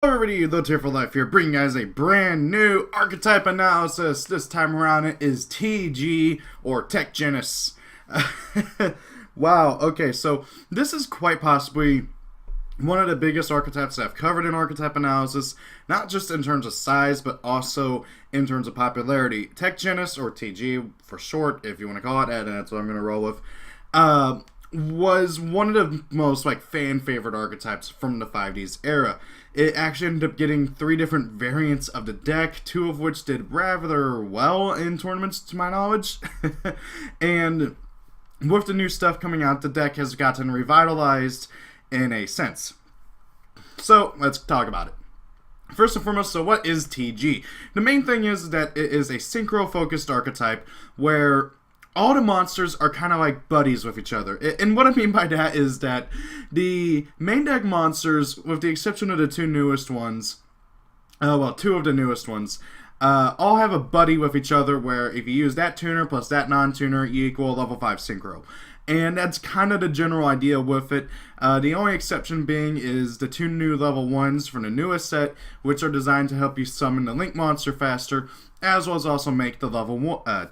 Hello everybody, The Tier for Life here, bringing you guys a brand new archetype analysis. This time around it is TG, or Tech Genus. Wow, okay, so this is quite possibly one of the biggest archetypes I've covered in archetype analysis, not just in terms of size, but also in terms of popularity. Tech Genus, or TG for short, if you want to call it, and that's what I'm going to roll with, was one of the most fan favorite archetypes from the 5Ds era. It actually ended up getting 3 different variants of the deck, 2 of which did rather well in tournaments to my knowledge. And with the new stuff coming out, the deck has gotten revitalized in a sense. So let's talk about it. First and foremost, so what is TG? The main thing is that it is a synchro-focused archetype where all the monsters are kind of like buddies with each other. And what I mean by that is that the main deck monsters, with the exception of the 2 newest ones, 2 of the newest ones, all have a buddy with each other where if you use that tuner plus that non-tuner, you equal level 5 synchro. And that's kind of the general idea with it. The only exception being is the 2 new level 1s from the newest set, which are designed to help you summon the Link monster faster, as well as also make the level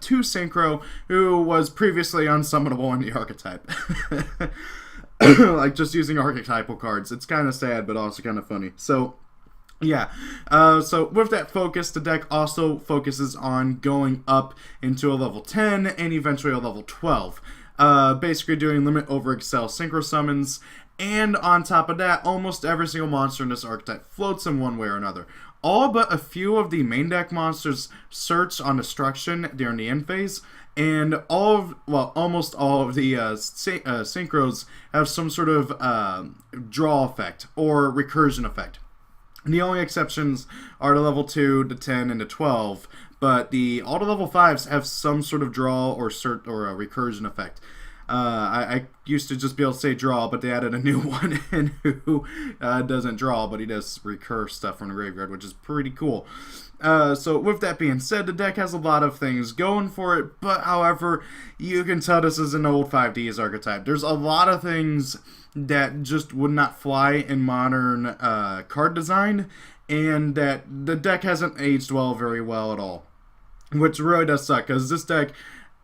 2 synchro, who was previously unsummonable in the archetype. Like just using archetypal cards. It's kind of sad, but also kind of funny. So yeah, so with that focus, the deck also focuses on going up into a level 10 and eventually a level 12. Basically doing limit over excel synchro summons, and on top of that, almost every single monster in this archetype floats in one way or another. All but a few of the main deck monsters search on destruction during the end phase, and almost all of the synchros have some sort of draw effect or recursion effect. The only exceptions are the level 2, the 10, and the 12, but all the level 5s have some sort of draw or a recursion effect. I used to just be able to say draw, but they added a new one in who doesn't draw, but he does recur stuff from the graveyard, which is pretty cool. So with that being said, the deck has a lot of things going for it, but however, you can tell this is an old 5Ds archetype. There's a lot of things that just would not fly in modern card design, and that the deck hasn't aged very well at all, which really does suck, because this deck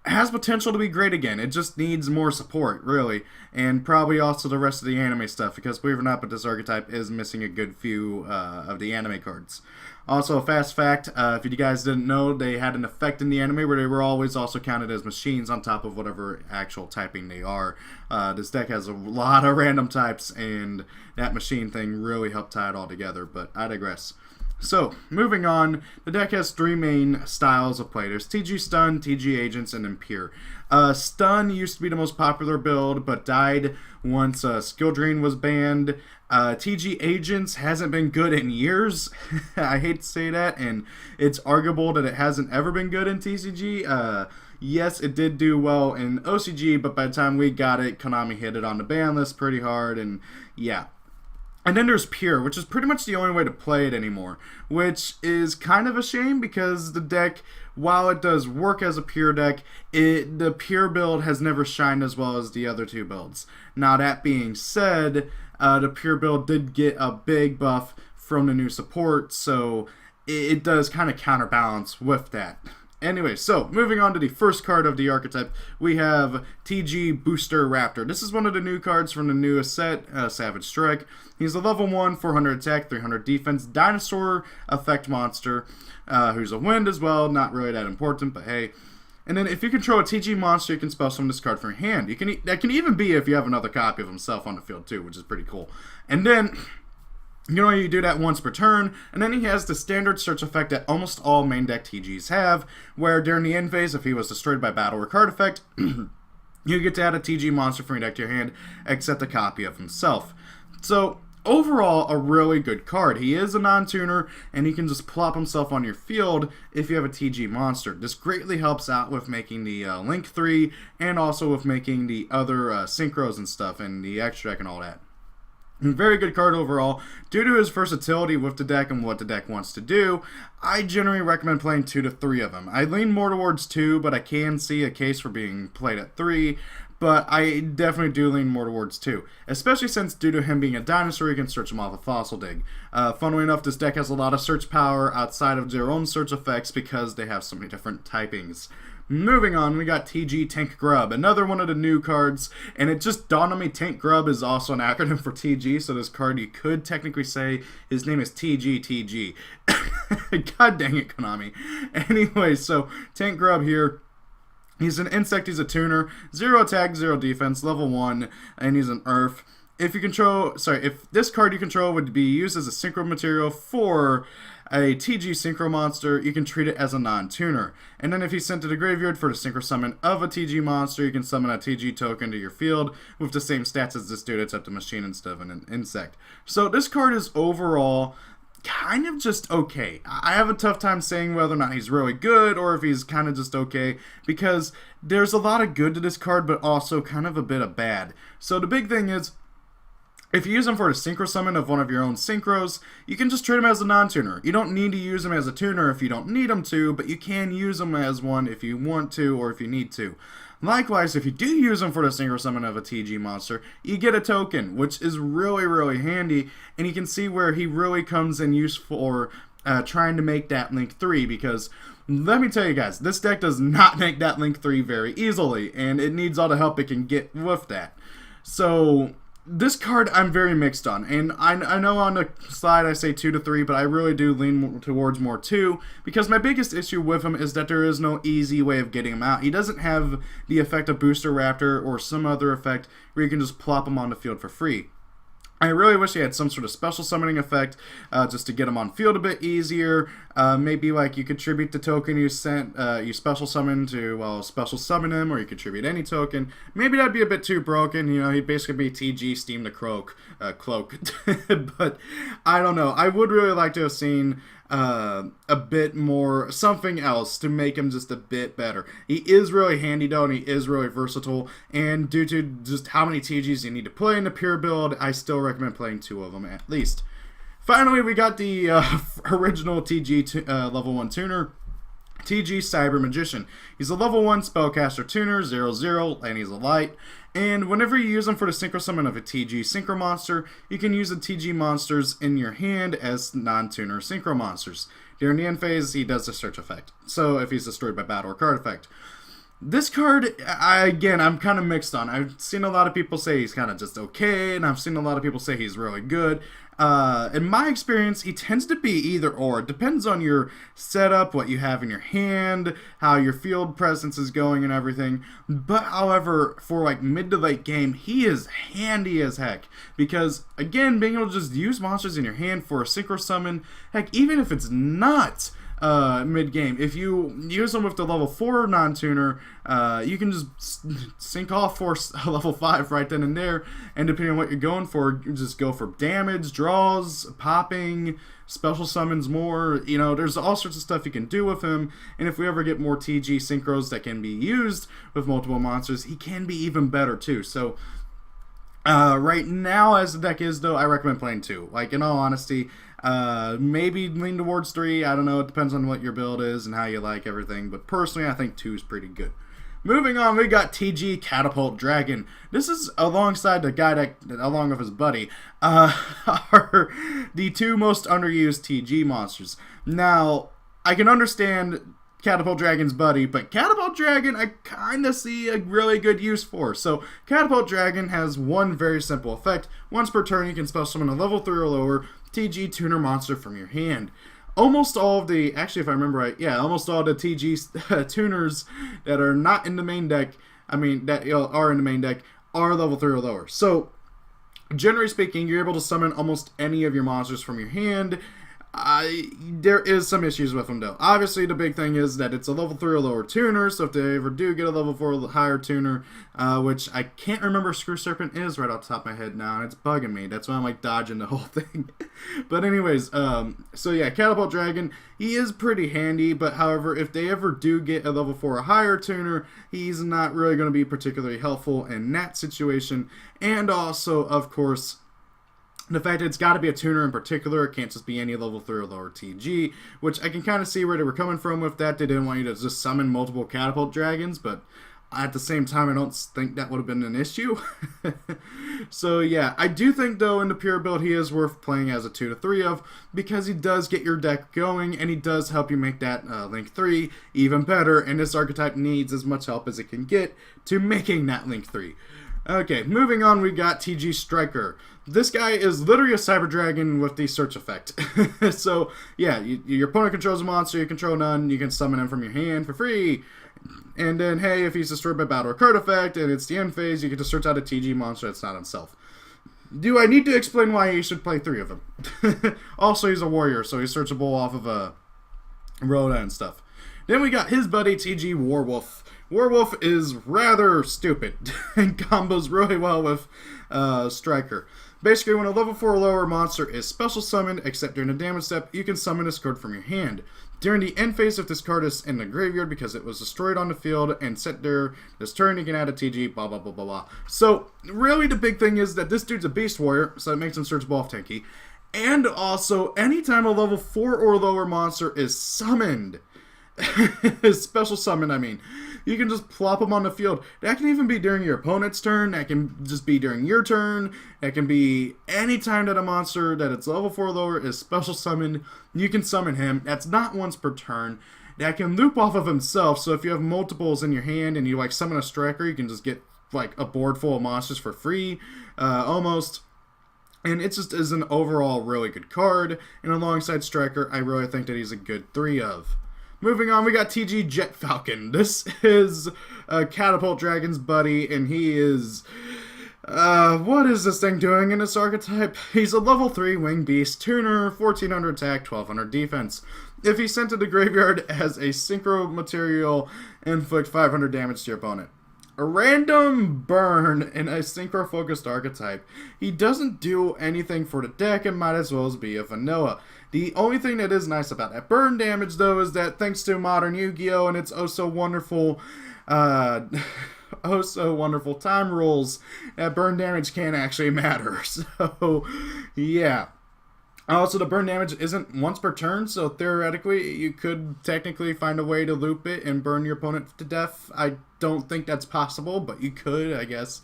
has potential to be great again. It just needs more support, really, and probably also the rest of the anime stuff, because believe it or not, but this archetype is missing a good few of the anime cards. Also, a fast fact, if you guys didn't know, they had an effect in the anime where they were always also counted as machines on top of whatever actual typing they are. This deck has a lot of random types, and that machine thing really helped tie it all together, but I digress. So, moving on, the deck has 3 main styles of play. There's TG Stun, TG Agents, and then Pure. Stun used to be the most popular build, but died once Skill Drain was banned. TG Agents hasn't been good in years. I hate to say that, and it's arguable that it hasn't ever been good in TCG. Yes, it did do well in OCG, but by the time we got it, Konami hit it on the ban list pretty hard, and yeah. And then there's Pure, which is pretty much the only way to play it anymore, which is kind of a shame because the deck, while it does work as a Pure deck, the Pure build has never shined as well as the other 2 builds. Now, that being said, the Pure build did get a big buff from the new support, so it does kind of counterbalance with that. Anyway, so moving on to the first card of the archetype, we have TG Booster Raptor. This is one of the new cards from the newest set, Savage Strike. He's a level 1, 400 attack, 300 defense, dinosaur effect monster, who's a wind as well, not really that important, but hey. And then if you control a TG monster, you can spell summon this card from your hand. That can even be if you have another copy of himself on the field too, which is pretty cool. And then you do that once per turn, and then he has the standard search effect that almost all main deck TGs have, where during the end phase, if he was destroyed by battle or card effect, you get to add a TG monster from your deck to your hand, except a copy of himself. So, overall, a really good card. He is a non-tuner, and he can just plop himself on your field if you have a TG monster. This greatly helps out with making the Link 3, and also with making the other synchros and stuff, and the extra deck and all that. Very good card overall. Due to his versatility with the deck and what the deck wants to do, I generally recommend playing 2 to 3 of them. I lean more towards 2, but I can see a case for being played at 3. but I definitely do lean more towards 2, especially since due to him being a dinosaur, you can search him off a fossil dig. Funnily enough, this deck has a lot of search power outside of their own search effects because they have so many different typings. Moving on, we got TG Tank Grub, another one of the new cards, and it just dawned on me Tank Grub is also an acronym for TG, so this card you could technically say his name is TG. God dang it, Konami. Anyway, so Tank Grub here. He's an insect, he's a tuner, 0 attack, 0 defense, level 1, and he's an Earth. If this card you control would be used as a synchro material for a TG synchro monster, you can treat it as a non-tuner. And then if he's sent to the graveyard for the synchro summon of a TG monster, you can summon a TG token to your field with the same stats as this dude, except a machine instead of an insect. So this card is overall kind of just okay. I have a tough time saying whether or not he's really good or if he's kind of just okay, because there's a lot of good to this card, but also kind of a bit of bad. So the big thing is, if you use him for a synchro summon of one of your own synchros, you can just treat him as a non-tuner. You don't need to use him as a tuner if you don't need him to, but you can use him as one if you want to or if you need to. Likewise, if you do use him for the synchro summon of a TG monster, you get a token, which is really, really handy, and you can see where he really comes in use for trying to make that Link 3, because let me tell you guys, this deck does not make that Link 3 very easily, and it needs all the help it can get with that. So this card I'm very mixed on, and I know on the slide I say 2 to 3, but I really do lean towards more 2, because my biggest issue with him is that there is no easy way of getting him out. He doesn't have the effect of Booster Raptor or some other effect where you can just plop him on the field for free. I really wish he had some sort of special summoning effect just to get him on field a bit easier. Maybe like you contribute the token you sent, you special summon to, well, special summon him, or you contribute any token. Maybe that'd be a bit too broken. You know, he'd basically be TG Steam the Cloak. But I don't know. I would really like to have seen a bit more, something else to make him just a bit better. He is really handy though, and he is really versatile, and due to just how many TGs you need to play in the pure build, I still recommend playing 2 of them at least. Finally, we got the original TG level 1 tuner, TG Cyber Magician. He's a level 1 spellcaster tuner, 0/0, and he's a light. And whenever you use him for the synchro summon of a TG synchro monster, you can use the TG monsters in your hand as non-tuner synchro monsters. During the end phase, he does the search effect. So if he's destroyed by battle or card effect. This card, again, I'm kind of mixed on. I've seen a lot of people say he's kind of just okay, and I've seen a lot of people say he's really good. In my experience, he tends to be either or. It depends on your setup, what you have in your hand, how your field presence is going and everything. But however, for like mid to late game, he is handy as heck. Because, again, being able to just use monsters in your hand for a synchro summon, heck, even if it's not mid-game, if you use them with the level 4 non-tuner, you can just sync off for a level 5 right then and there, and depending on what you're going for, you just go for damage, draws, popping, special summons more. You know, there's all sorts of stuff you can do with him, and if we ever get more TG synchros that can be used with multiple monsters, he can be even better too. So right now, as the deck is, though, I recommend playing 2. Like, in all honesty, maybe lean towards 3. I don't know. It depends on what your build is and how you like everything. But personally, I think 2 is pretty good. Moving on, we got TG Catapult Dragon. This is alongside the guy that, along with his buddy, are the 2 most underused TG monsters. Now, I can understand Catapult Dragon's buddy, but Catapult Dragon I kind of see a really good use for. So Catapult Dragon has one very simple effect. Once per turn, you can special summon a level 3 or lower TG tuner monster from your hand. Almost all of the, actually if I remember right, yeah, almost all the TG tuners that are not in the main deck, I mean, that are in the main deck, are level 3 or lower. So, generally speaking, you're able to summon almost any of your monsters from your hand. There is some issues with them though. Obviously the big thing is that it's a level 3 or lower tuner, so if they ever do get a level 4 or higher tuner, which I can't remember Screw Serpent is right off the top of my head now, and it's bugging me. That's why I'm like dodging the whole thing. But anyways, so yeah, Catapult Dragon, he is pretty handy, but however, if they ever do get a level 4 or higher tuner, he's not really going to be particularly helpful in that situation. And also, of course, the fact that it's got to be a tuner in particular, it can't just be any level 3 or lower TG, which I can kind of see where they were coming from with that. They didn't want you to just summon multiple Catapult Dragons, but at the same time, I don't think that would have been an issue. So yeah, I do think though in the pure build he is worth playing as a 2 to 3 of, because he does get your deck going and he does help you make that Link 3 even better, and this archetype needs as much help as it can get to making that Link 3. Okay, moving on, we got TG Striker. This guy is literally a Cyber Dragon with the search effect. So yeah, your opponent controls a monster, you control none, you can summon him from your hand for free. And then, hey, if he's destroyed by battle or card effect and it's the end phase, you get to search out a TG monster that's not himself. Do I need to explain why you should play 3 of them? Also, he's a warrior, so he's searchable off of a Rhoda and stuff. Then we got his buddy TG Warwolf. Warwolf is rather stupid and combos really well with Striker. Basically, when a level 4 or lower monster is special summoned, except during the damage step, you can summon this card from your hand. During the end phase, if this card is in the graveyard because it was destroyed on the field and set there this turn, you can add a TG, blah, blah, blah, blah, blah. So, really the big thing is that this dude's a Beast Warrior, so it makes him searchable off tanky. And also, anytime a level 4 or lower monster is summoned, special summon, I mean, you can just plop them on the field. That can even be during your opponent's turn. That can just be during your turn. That can be any time that a monster that it's level 4 or lower is special summoned. You can summon him. That's not once per turn. That can loop off of himself. So if you have multiples in your hand and you like summon a Striker, you can just get like a board full of monsters for free, almost. And it just is an overall really good card. And alongside Striker, I really think that he's a good 3 of. Moving on, we got TG Jet Falcon. This is Catapult Dragon's buddy, and he is... what is this thing doing in this archetype? He's a level 3 Wing Beast Tuner, 1400 attack, 1200 defense. If he's sent to the graveyard as a synchro material, inflict 500 damage to your opponent. A random burn in a synchro-focused archetype. He doesn't do anything for the deck and might as well be a vanilla. The only thing that is nice about that burn damage, though, is that thanks to modern Yu-Gi-Oh! And its oh-so-wonderful time rules, that burn damage can actually matter. So, yeah. Also, the burn damage isn't once per turn, so theoretically, you could technically find a way to loop it and burn your opponent to death. I don't think that's possible, but you could, I guess.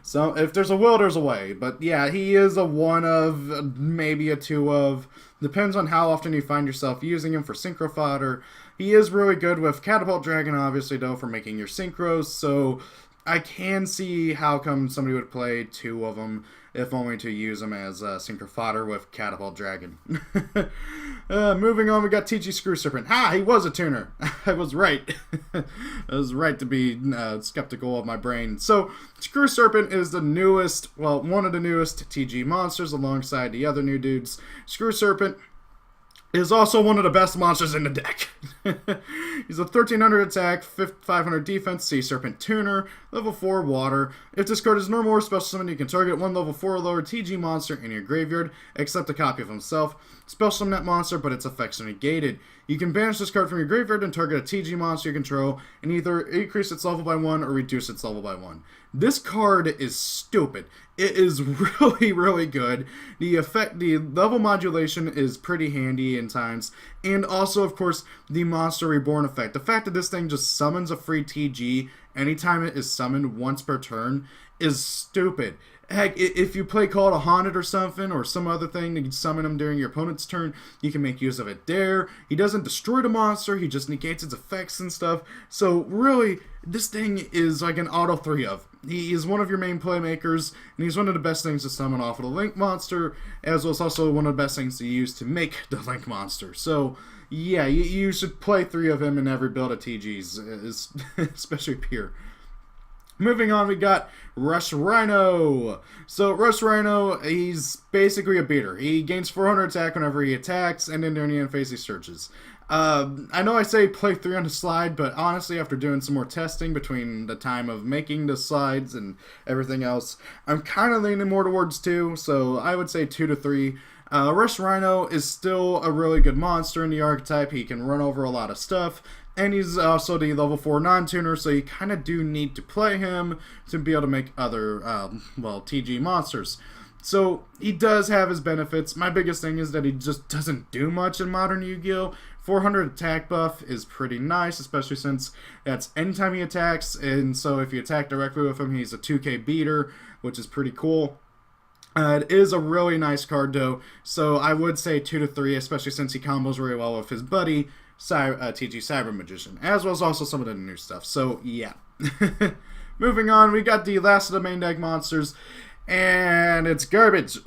So, if there's a will, there's a way. But yeah, he is a 1 of, maybe a 2 of. Depends on how often you find yourself using him for synchro fodder. He is really good with Catapult Dragon, obviously, though, for making your synchros, so I can see how come somebody would play 2 of them, if only to use them as synchro fodder with Catapult Dragon. Moving on, we got TG Screw Serpent. Ha! He was a tuner. I was right. I was right to be skeptical of my brain. So, Screw Serpent is the newest, well, one of the newest TG monsters alongside the other new dudes. Screw Serpent is also one of the best monsters in the deck. He's a 1300 attack, 500 defense, Sea Serpent Tuner, level 4 water. If this card is normal or special summon, you can target one level 4 or lower TG monster in your graveyard, except a copy of himself. Special summon that monster, but its effects are negated. You can banish this card from your graveyard and target a TG monster you control, and either increase its level by 1 or reduce its level by 1. This card is stupid. It is really, really good. The level modulation is pretty handy in times. And also, of course, the Monster Reborn effect. The fact that this thing just summons a free TG anytime it is summoned once per turn is stupid. Heck, if you play Call to Haunted or something, or some other thing, you can summon him during your opponent's turn, you can make use of it there. He doesn't destroy the monster, he just negates its effects and stuff. So really, this thing is like an auto 3 of. He is one of your main playmakers, and he's one of the best things to summon off of the Link monster, as well as also one of the best things to use to make the Link monster. So, yeah, you should play 3 of him in every build of TGs, especially pure. Moving on, we got Rush Rhino. So, Rush Rhino, he's basically a beater. He gains 400 attack whenever he attacks, and then during the end phase he searches. I know I say play 3 on the slide, but honestly, after doing some more testing between the time of making the slides and everything else, I'm kind of leaning more towards 2, so I would say 2 to 3. Rush Rhino is still a really good monster in the archetype. He can run over a lot of stuff. And he's also the level 4 non-tuner, so you kind of do need to play him to be able to make other, TG monsters. So he does have his benefits. My biggest thing is that he just doesn't do much in modern Yu-Gi-Oh! 400 attack buff is pretty nice, especially since that's anytime he attacks, and so if you attack directly with him, he's a 2k beater, which is pretty cool. It is a really nice card, though, so I would say 2 to 3, especially since he combos really well with his buddy, TG Cyber Magician, as well as also some of the new stuff. So, yeah. Moving on, we got the last of the main deck monsters, and it's garbage.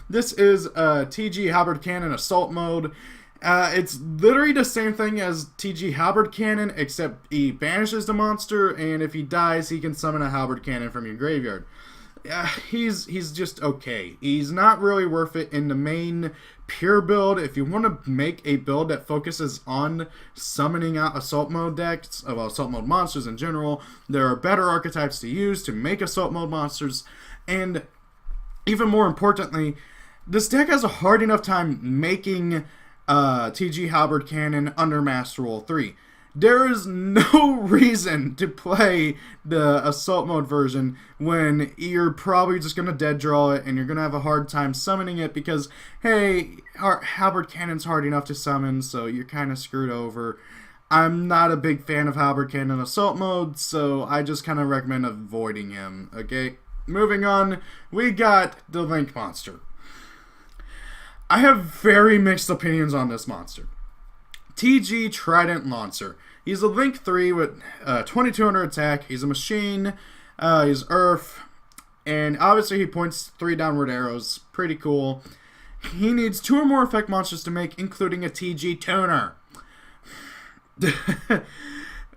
This is TG Halberd Cannon Assault Mode. It's literally the same thing as TG Halberd Cannon, except he banishes the monster, and if he dies, he can summon a Halberd Cannon from your graveyard. He's just okay. He's not really worth it in the main pure build. If you want to make a build that focuses on summoning out Assault Mode decks, well, Assault Mode monsters in general, there are better archetypes to use to make Assault Mode monsters, and even more importantly, this deck has a hard enough time making TG Halberd Cannon under Master Rule 3. There is no reason to play the Assault Mode version when you're probably just going to dead draw it and you're going to have a hard time summoning it because, hey, Halberd Cannon's hard enough to summon, so you're kind of screwed over. I'm not a big fan of Halberd Cannon Assault Mode, so I just kind of recommend avoiding him, okay? Moving on, we got the Link Monster. I have very mixed opinions on this monster. TG Trident Lancer. He's a Link 3 with 2200 attack. He's a machine. He's Earth. And obviously he points 3 downward arrows. Pretty cool. He needs 2 or more effect monsters to make, including a TG Tuner.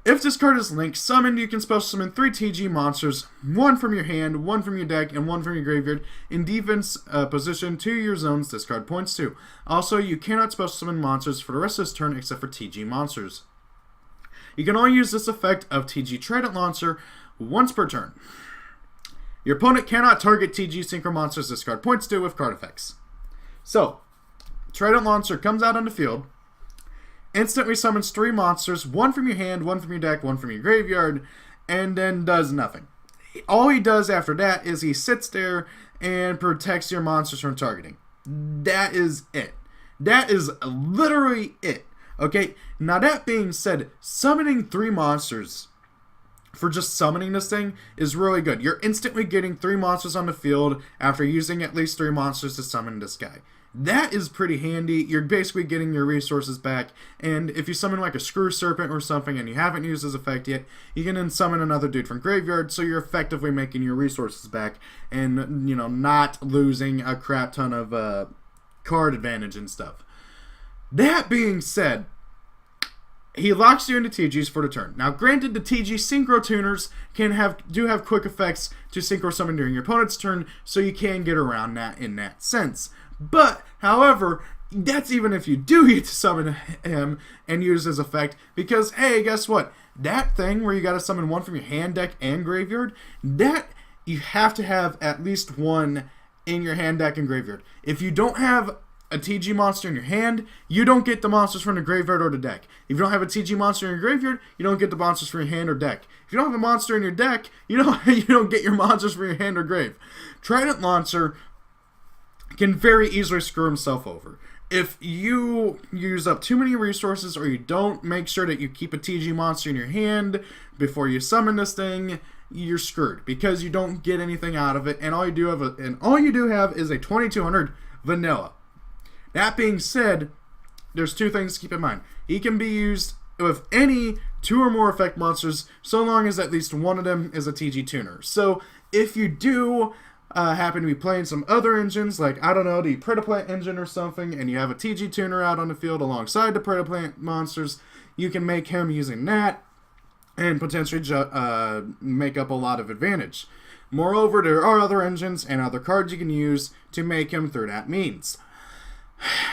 If this card is Link summoned, you can special summon 3 TG monsters, 1 from your hand, 1 from your deck, and 1 from your graveyard in defense position to your zones this card points to. Also, you cannot special summon monsters for the rest of this turn except for TG monsters. You can only use this effect of TG Trident Lancer once per turn. Your opponent cannot target TG Synchro monsters this card points to with card effects. So, Trident Lancer comes out on the field, instantly summons 3 monsters, 1 from your hand, 1 from your deck, 1 from your graveyard, and then does nothing. All he does after that is he sits there and protects your monsters from targeting. That is it. That is literally it. Okay, now that being said, summoning 3 monsters for just summoning this thing is really good. You're instantly getting 3 monsters on the field after using at least 3 monsters to summon this guy. That is pretty handy. You're basically getting your resources back, and if you summon like a Screw Serpent or something and you haven't used his effect yet, you can then summon another dude from graveyard, so you're effectively making your resources back and, you know, not losing a crap ton of card advantage and stuff. That being said, he locks you into TGs for the turn. Now, granted, the TG Synchro Tuners do have quick effects to Synchro Summon during your opponent's turn, so you can get around that in that sense. But, however, that's even if you do get to summon him and use his effect, because, hey, guess what? That thing where you gotta summon 1 from your hand, deck, and graveyard, that you have to have at least 1 in your hand, deck, and graveyard. If you don't have a TG monster in your hand, you don't get the monsters from the graveyard or the deck. If you don't have a TG monster in your graveyard, you don't get the monsters from your hand or deck. If you don't have a monster in your deck, you don't get your monsters from your hand or grave. Trident Lancer can very easily screw himself over. If you use up too many resources or you don't make sure that you keep a TG monster in your hand before you summon this thing, you're screwed because you don't get anything out of it, and all you do have is a 2200 vanilla. That being said, there's 2 things to keep in mind. He can be used with any 2 or more effect monsters so long as at least 1 of them is a TG tuner. So if you do happen to be playing some other engines, like, I don't know, the Predaplant engine or something, and you have a TG tuner out on the field alongside the Predaplant monsters, you can make him using that and potentially make up a lot of advantage. Moreover, there are other engines and other cards you can use to make him through that means.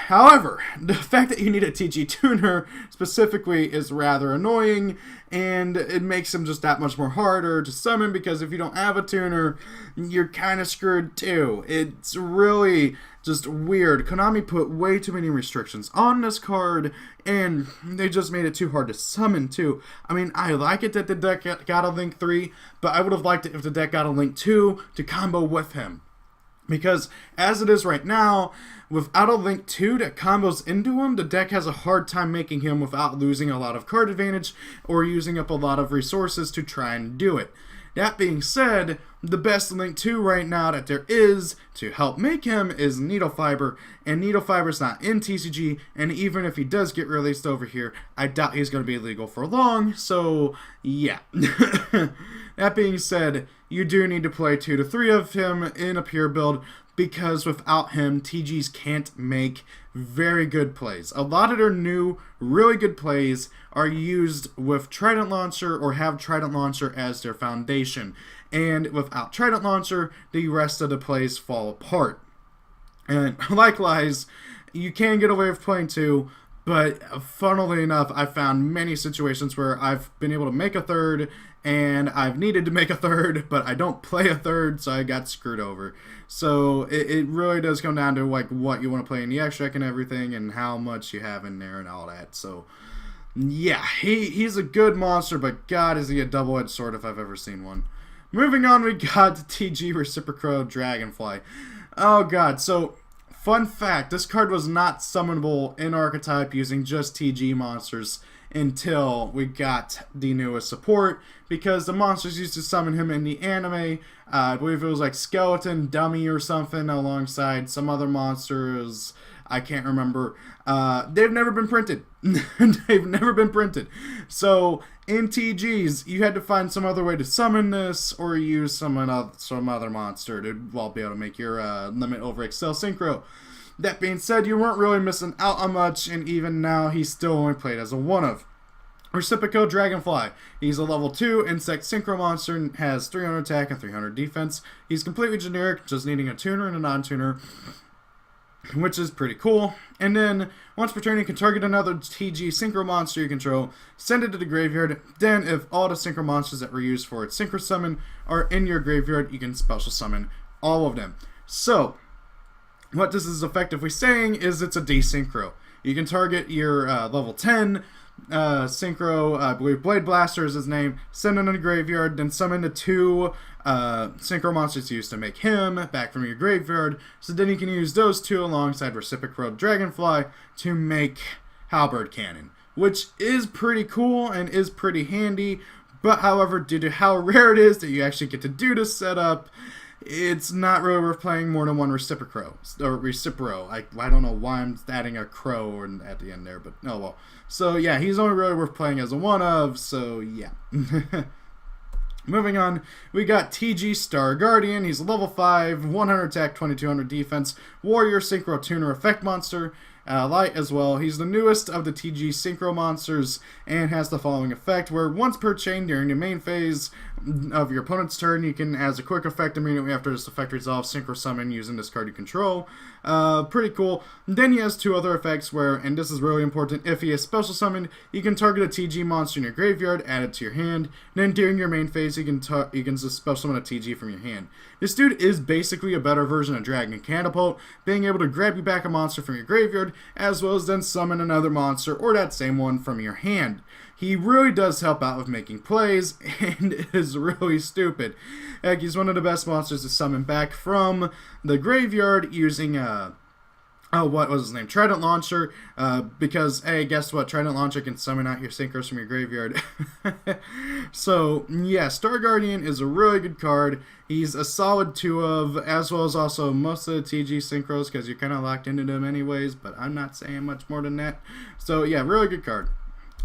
However, the fact that you need a TG tuner specifically is rather annoying, and it makes him just that much more harder to summon, because if you don't have a tuner, you're kind of screwed too. It's really just weird. Konami put way too many restrictions on this card, and they just made it too hard to summon too. I mean, I like it that the deck got a Link 3, but I would have liked it if the deck got a Link 2 to combo with him. Because as it is right now, without a Link 2 that combos into him, the deck has a hard time making him without losing a lot of card advantage or using up a lot of resources to try and do it. That being said, the best Link 2 right now that there is to help make him is Needle Fiber, and Needle Fiber's not in TCG, and even if he does get released over here, I doubt he's going to be legal for long, so yeah. That being said, you do need to play 2 to 3 of him in a pure build, because without him, TGs can't make very good plays. A lot of their new, really good plays are used with Trident Launcher or have Trident Launcher as their foundation. And without Trident Launcher, the rest of the plays fall apart. And likewise, you can get away with playing 2, but funnily enough, I found many situations where I've been able to make a third, and I've needed to make a third, but I don't play a third, so I got screwed over. So it really does come down to like what you want to play in the extract and everything, and how much you have in there and all that. So yeah, he's a good monster, but God, is he a double-edged sword if I've ever seen one. Moving on, we got the TG Reciprocal Dragonfly. Oh God, so fun fact, this card was not summonable in Archetype using just TG monsters until we got the newest support, because the monsters used to summon him in the anime. I believe it was like Skeleton Dummy or something alongside some other monsters. I can't remember. They've never been printed. They've never been printed. So in TGs, you had to find some other way to summon this, or use some other monster to be able to make your limit over Excel Synchro. That being said, you weren't really missing out on much, and even now, he's still only played as a 1-of. Reciprocal Dragonfly. He's a level 2 insect synchro monster and has 300 attack and 300 defense. He's completely generic, just needing a tuner and a non-tuner, which is pretty cool. And then, once per turn, you can target another TG synchro monster you control, send it to the graveyard. Then, if all the synchro monsters that were used for its synchro summon are in your graveyard, you can special summon all of them. So, what this is effectively saying is it's a desynchro. You can target your level 10 synchro, I believe Blade Blaster is his name, send it in the graveyard, then summon the 2 synchro monsters used to make him back from your graveyard, so then you can use those 2 alongside Reciprocal Dragonfly to make Halberd Cannon, which is pretty cool and is pretty handy, but however, due to how rare it is that you actually get to do this setup, it's not really worth playing more than one Recipro. I don't know why I'm adding a crow at the end there, but oh well. So yeah, he's only really worth playing as a 1-of, so yeah. Moving on, we got TG Star Guardian. He's level 5, 100 attack, 2200 defense, Warrior Synchro Tuner Effect Monster. Light as well. He's the newest of the TG Synchro monsters and has the following effect, where once per chain during the main phase of your opponent's turn, you can, as a quick effect immediately after this effect resolves, synchro summon using this card you control. Pretty cool. Then he has 2 other effects where, and this is really important, if he is special summoned, you can target a TG monster in your graveyard, add it to your hand. Then during your main phase, you can just special summon a TG from your hand. This dude is basically a better version of Dragon Catapult, being able to grab you back a monster from your graveyard, as well as then summon another monster or that same one from your hand. He really does help out with making plays, and is really stupid. Heck, he's one of the best monsters to summon back from the graveyard using what was his name? Trident Launcher, because, hey, guess what? Trident Launcher can summon out your synchros from your graveyard. So, yeah, Star Guardian is a really good card. He's a solid 2-of, as well as also most of the TG synchros, because you're kind of locked into them anyways, but I'm not saying much more than that. So, yeah, really good card.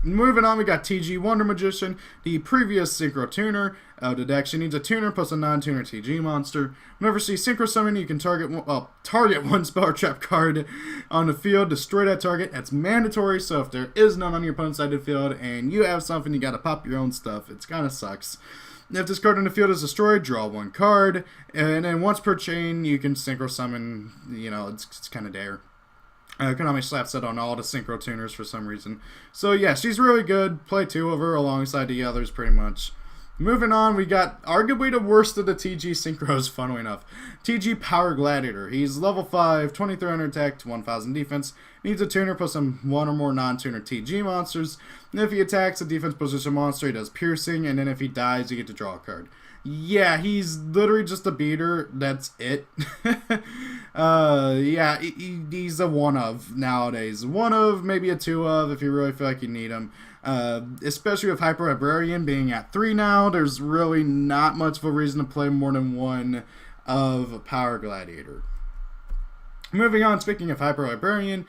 Moving on, we got TG Wonder Magician, the previous Synchro Tuner. The deck, she needs a tuner plus a non-tuner TG monster. Whenever she Synchro Summon, you can target one Spell Trap card on the field, destroy that target. That's mandatory, so if there is none on your opponent's side of the field and you have something, you gotta pop your own stuff. It kind of sucks. If this card on the field is destroyed, draw 1 card, and then once per chain, you can Synchro Summon. You know, it's kind of there. Konami slaps it on all the Synchro Tuners for some reason. So yeah, she's really good. Play 2 of her alongside the others pretty much. Moving on, we got arguably the worst of the TG Synchros, funnily enough. TG Power Gladiator. He's level 5, 2300 attack, 1000 defense. Needs a tuner plus some 1 or more non-tuner TG monsters. And if he attacks a defense position monster, he does piercing, and then if he dies, you get to draw a card. Yeah, he's literally just a beater. That's it. Yeah, he's a one of nowadays. One of, maybe a two of if you really feel like you need him. Especially with Hyper Librarian being at 3 now, there's really not much of a reason to play more than one of Power Gladiator. Moving on, speaking of Hyper Librarian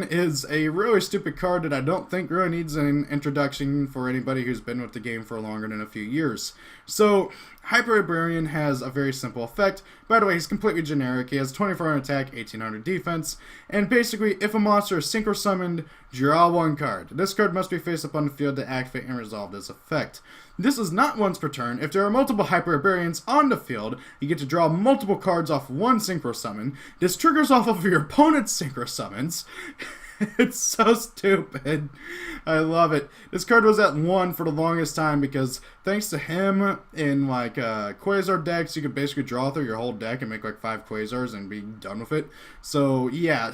is a really stupid card that I don't think really needs an introduction for anybody who's been with the game for longer than a few years. So, Hyper Librarian has a very simple effect. By the way, he's completely generic. He has 2400 attack, 1800 defense, and basically, if a monster is synchro summoned, draw 1 card. This card must be face up on the field to activate and resolve this effect. This is not once per turn. If there are multiple Hyper Librarians on the field, you get to draw multiple cards off one synchro summon. This triggers off of your opponent's synchro summons. It's so stupid. I love it. This card was at 1 for the longest time because thanks to him in like Quasar decks, you could basically draw through your whole deck and make like 5 Quasars and be done with it. So yeah,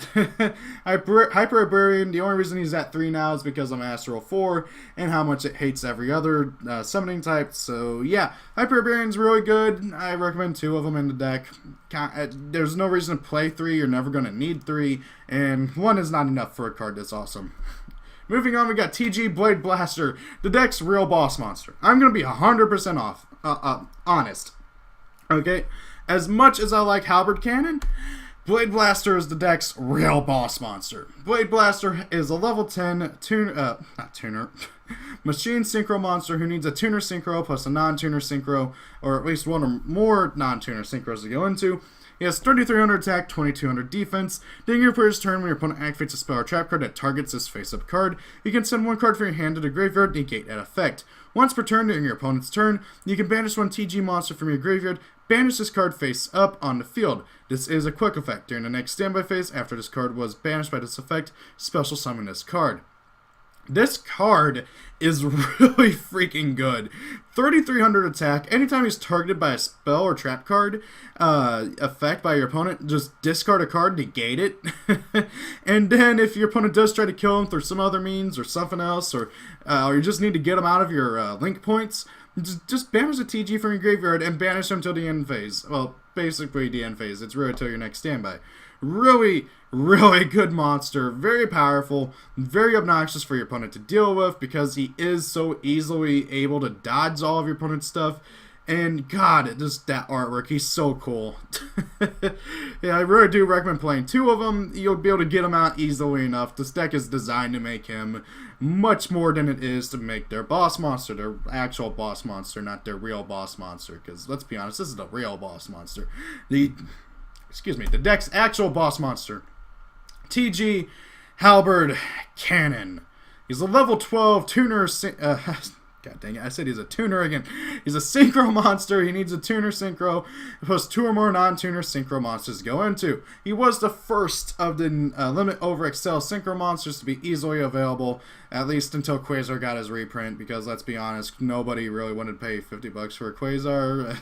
Hyper Librarian, the only reason he's at 3 now is because I'm Astral 4 and how much it hates every other summoning type. So yeah, Hyper Librarian's really good. I recommend 2 of them in the deck. There's no reason to play 3. You're never going to need 3. And 1 is not enough for a card that's awesome. Moving on, we got TG Blade Blaster, the deck's real boss monster. I'm going to be 100% honest. Okay? As much as I like Halberd Cannon, Blade Blaster is the deck's real boss monster. Blade Blaster is a level 10 machine synchro monster who needs a tuner synchro plus a non-tuner synchro, or at least one or more non-tuner synchros to go into. He has 3300 attack, 2200 defense. During your player's turn, when your opponent activates a spell or trap card that targets this face-up card, you can send 1 card from your hand to the graveyard, negate that effect. Once per turn during your opponent's turn, you can banish 1 TG monster from your graveyard, banish this card face up on the field. This is a quick effect. During the next standby phase, after this card was banished by this effect, special summon this card. This card is really freaking good. 3300 attack. Anytime he's targeted by a spell or trap card effect by your opponent, just discard a card, negate it. And then if your opponent does try to kill him through some other means or something else, or you just need to get him out of your link points, just banish a TG from your graveyard and banish him till the end phase. Well, basically the end phase. It's really till your next standby. Really, really good monster. Very powerful. Very obnoxious for your opponent to deal with because he is so easily able to dodge all of your opponent's stuff. And God, just that artwork. He's so cool. Yeah, I really do recommend playing 2 of them. You'll be able to get him out easily enough. This deck is designed to make him much more than it is to make their boss monster, their actual boss monster, not their real boss monster. Because let's be honest, this is the real boss monster. The deck's actual boss monster. TG Halberd Cannon. He's a level 12 tuner. God dang it, I said he's a tuner again. He's a synchro monster. He needs a tuner synchro. Plus 2 or more non-tuner synchro monsters to go into. He was the first of the Limit Over Excel synchro monsters to be easily available, at least until Quasar got his reprint, because let's be honest, nobody really wanted to pay $50 for a Quasar.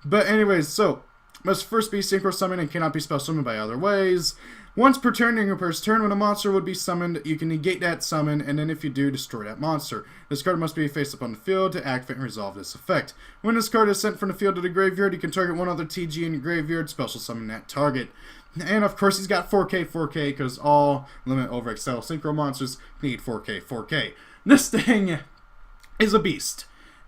But anyways, so must first be synchro summoned and cannot be spell summoned by other ways. Once per turn during your player's turn, when a monster would be summoned, you can negate that summon, and then if you do, destroy that monster. This card must be face up on the field to activate and resolve this effect. When this card is sent from the field to the graveyard, you can target 1 other TG in your graveyard, special summon that target. And of course, he's got 4K, because all Limit Over Excel synchro monsters need 4K. This thing is a beast.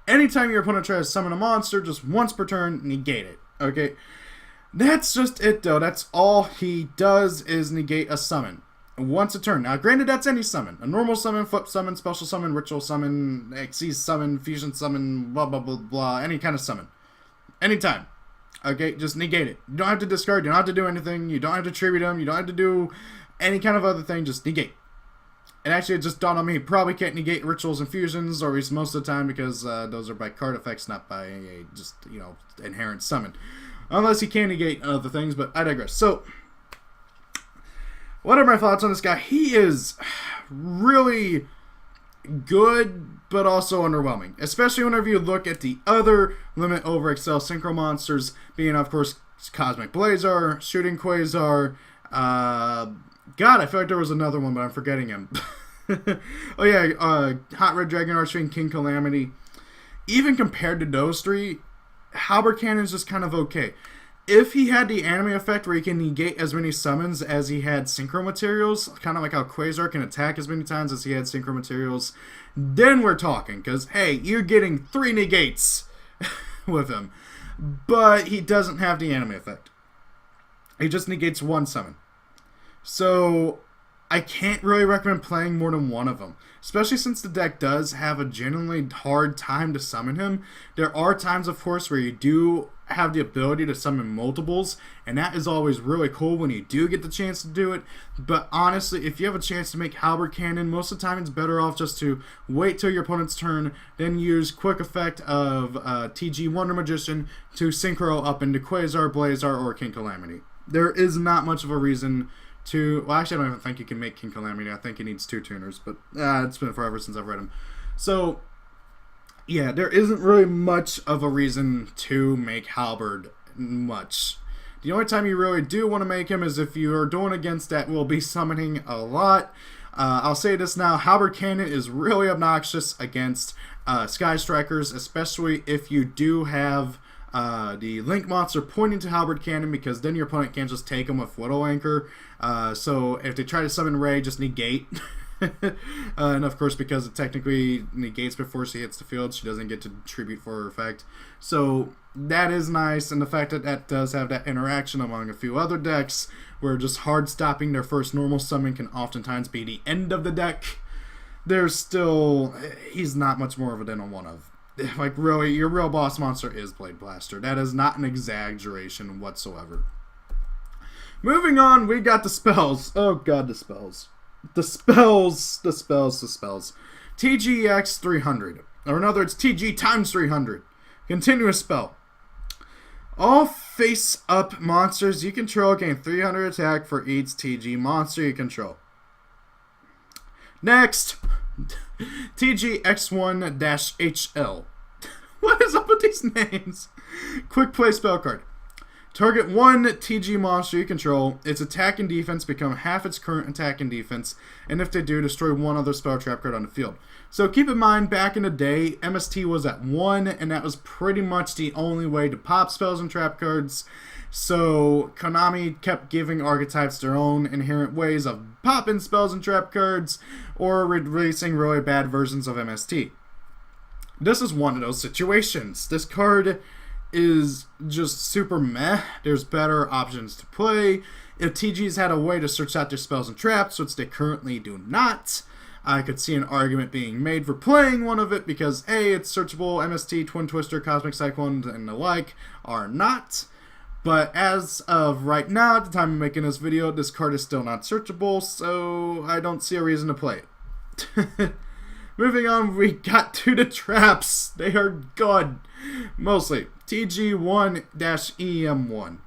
Anytime your opponent tries to summon a monster, just once per turn, negate it. Okay? That's just it, though. That's all he does is negate a summon. Once a turn. Now, granted, that's any summon. A normal summon, flip summon, special summon, ritual summon, Xyz summon, fusion summon, blah, blah, blah, blah. Any kind of summon. Anytime. Okay? Just negate it. You don't have to discard. You don't have to do anything. You don't have to tribute him. You don't have to do any kind of other thing. Just negate. And actually, it just dawned on me, you probably can't negate rituals and fusions, or at least most of the time, because those are by card effects, not by a just, inherent summon. Unless he can negate other things, but I digress. So, what are my thoughts on this guy? He is really good, but also underwhelming. Especially whenever you look at the other Limit Over Excel synchro monsters, being, of course, Cosmic Blazar, Shooting Quasar, God, I feel like there was another one, but I'm forgetting him. Oh yeah, Hot Red Dragon Archfiend, King Calamity. even compared to those three, Halberd Cannon is just kind of okay. If he had the anime effect where he can negate as many summons as he had synchro materials, kind of like how Quasar can attack as many times as he had synchro materials, then we're talking. Because, hey, you're getting 3 negates with him. But he doesn't have the anime effect. He just negates 1 summon. So I can't really recommend playing more than 1 of them. Especially since the deck does have a genuinely hard time to summon him. There are times, of course, where you do have the ability to summon multiples, and that is always really cool when you do get the chance to do it. But honestly, if you have a chance to make Halberd Cannon, most of the time it's better off just to wait till your opponent's turn, then use quick effect of TG Wonder Magician to synchro up into Quasar, Blazar, or King Calamity. There is not much of a reason to... Well, actually, I don't even think you can make King Calamity. I think it needs 2 tuners, but it's been forever since I've read him. So, yeah, there isn't really much of a reason to make Halberd much. The only time you really do want to make him is if you are doing against that will be summoning a lot. I'll say this now, Halberd Cannon is really obnoxious against Sky Strikers, especially if you do have the Link monster pointing to Halberd Cannon, because then your opponent can't just take him with Widow Anchor. So if they try to summon Ray, just negate. And of course, because it technically negates before she hits the field, she doesn't get to tribute for her effect. So that is nice, and the fact that that does have that interaction among a few other decks, where just hard stopping their first normal summon can oftentimes be the end of the deck. There's still... he's not much more of a than a 1 of. Like, really, your real boss monster is Blade Blaster. That is not an exaggeration whatsoever. Moving on, we got the spells. Oh god, the spells. The spells. TGX 300. Or in other words, TG times 300. Continuous spell. All face-up monsters you control gain 300 attack for each TG monster you control. Next, TGX1-HL. What is up with these names? Quick play spell card. Target 1 TG monster you control. Its attack and defense become half its current attack and defense, and if they do, destroy 1 other spell trap card on the field. So keep in mind, back in the day, MST was at 1, and that was pretty much the only way to pop spells and trap cards. So Konami kept giving archetypes their own inherent ways of popping spells and trap cards, or releasing really bad versions of MST. This is one of those situations. This card is just super meh. There's better options to play. If TGs had a way to search out their spells and traps, which they currently do not, I could see an argument being made for playing one of it, because A, it's searchable, MST, Twin Twister, Cosmic Cyclone, and the like are not. But as of right now, at the time of making this video, this card is still not searchable, so I don't see a reason to play it. Moving on, we got to the traps. They are good. Mostly. TG1-EM1.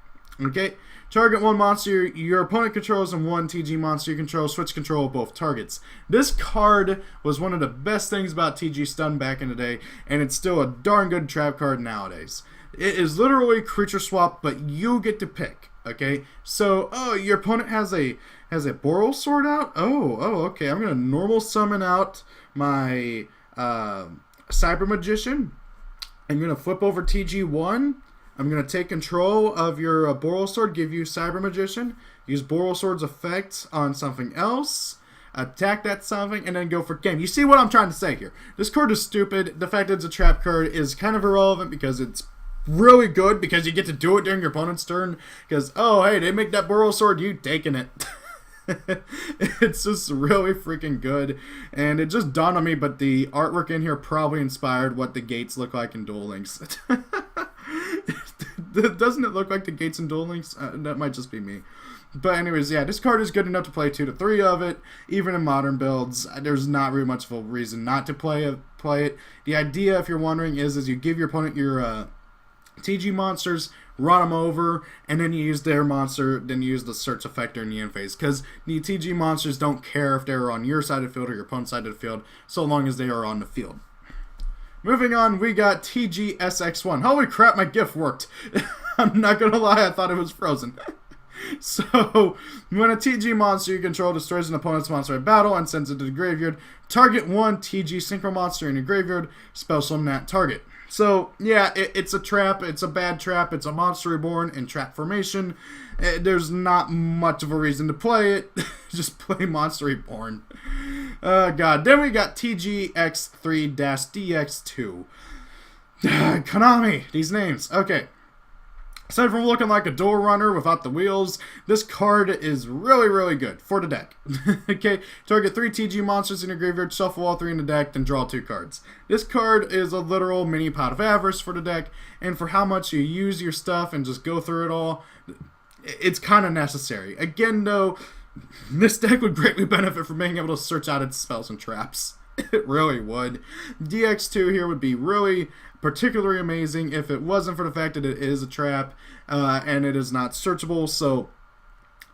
Okay? Target 1 monster your opponent controls and 1 TG monster you control. Switch control of both targets. This card was one of the best things about TG Stun back in the day, and it's still a darn good trap card nowadays. It is literally creature swap, but you get to pick. Okay? So, oh, your opponent has a Boral Sword out? Oh, okay. I'm going to normal summon out my Cyber Magician. I'm going to flip over TG1. I'm going to take control of your Boral Sword, give you Cyber Magician, use Boral Sword's effect on something else, attack that something, and then go for game. You see what I'm trying to say here. This card is stupid. The fact that it's a trap card is kind of irrelevant, because it's really good, because you get to do it during your opponent's turn. Because, oh, hey, they make that Boral Sword, you taking it. It's just really freaking good, and it just dawned on me, but the artwork in here probably inspired what the gates look like in Duel Links. Doesn't it look like the gates in Duel Links? That might just be me. But anyways, yeah, this card is good enough to play 2 to 3 of it, even in modern builds. There's not really much of a reason not to play it. The idea, if you're wondering, is you give your opponent your TG monsters, run them over, and then you use their monster, then you use the search effect during the end phase. Because the TG monsters don't care if they're on your side of the field or your opponent's side of the field, so long as they are on the field. Moving on, we got TGSX1. Holy crap, my GIF worked. I'm not going to lie, I thought it was frozen. So, when a TG monster you control destroys an opponent's monster in battle and sends it to the graveyard, target 1 TG Synchro monster in your graveyard, spell summon that target. So, yeah, it's a trap. It's a bad trap. It's a Monster Reborn in trap formation. There's not much of a reason to play it. Just play Monster Reborn. God. Then we got TGX3-DX2. Konami. These names. Okay. Aside from looking like a dual runner without the wheels, this card is really good for the deck. Okay, target 3 TG monsters in your graveyard, shuffle all 3 in the deck, then draw 2 cards. This card is a literal mini pot of avarice for the deck, and for how much you use your stuff and just go through it all, it's kind of necessary. Again, though, this deck would greatly benefit from being able to search out its spells and traps. It really would. DX2 here would be really particularly amazing if it wasn't for the fact that it is a trap and it is not searchable. So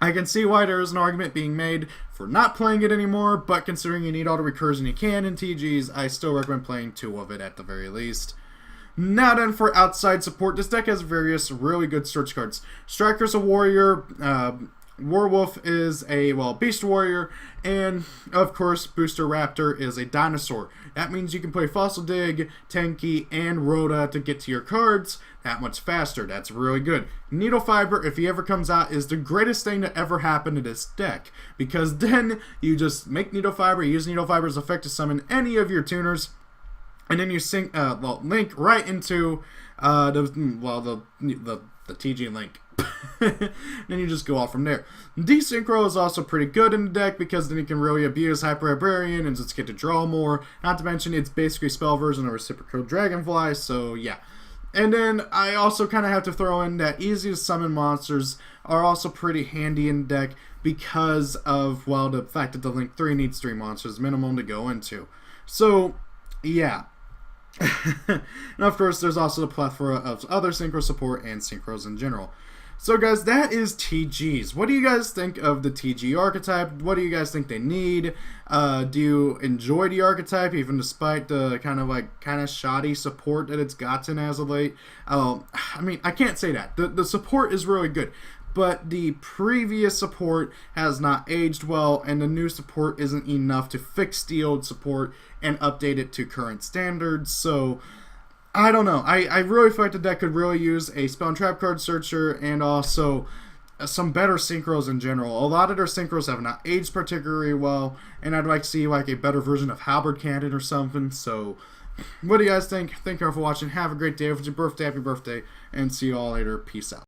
I can see why there is an argument being made for not playing it anymore, but considering you need all the recursion you can in TGs, I still recommend playing 2 of it at the very least. Now then, for outside support, this deck has various really good search cards. Striker's a warrior, Werewolf is a, Beast Warrior, and, of course, Booster Raptor is a dinosaur. That means you can play Fossil Dig, Tenki, and Rhoda to get to your cards that much faster. That's really good. Needle Fiber, if he ever comes out, is the greatest thing that ever happened to this deck, because then you just make Needle Fiber, use Needle Fiber's effect to summon any of your tuners, and then you link right into the TG link. Then you just go off from there. Desynchro is also pretty good in the deck because then you can really abuse Hyper Librarian and just get to draw more. Not to mention it's basically spell version of Reciprocal Dragonfly, so yeah. And then I also kind of have to throw in that easy to summon monsters are also pretty handy in the deck because of, the fact that the Link 3 needs 3 monsters minimum to go into. So, yeah. And of course, there's also the plethora of other synchro support and synchros in general. So guys, that is TGs. What do you guys think of the TG archetype? What do you guys think they need? Do you enjoy the archetype even despite the kind of shoddy support that it's gotten as of late? I mean, I can't say that. The support is really good, but the previous support has not aged well, and the new support isn't enough to fix the old support and update it to current standards. So I don't know. I really feel like the deck could really use a spell and trap card searcher and also some better synchros in general. A lot of their synchros have not aged particularly well, and I'd like to see like a better version of Halberd Cannon or something. So what do you guys think? Thank you all for watching. Have a great day. If it's your birthday, happy birthday, and see you all later. Peace out.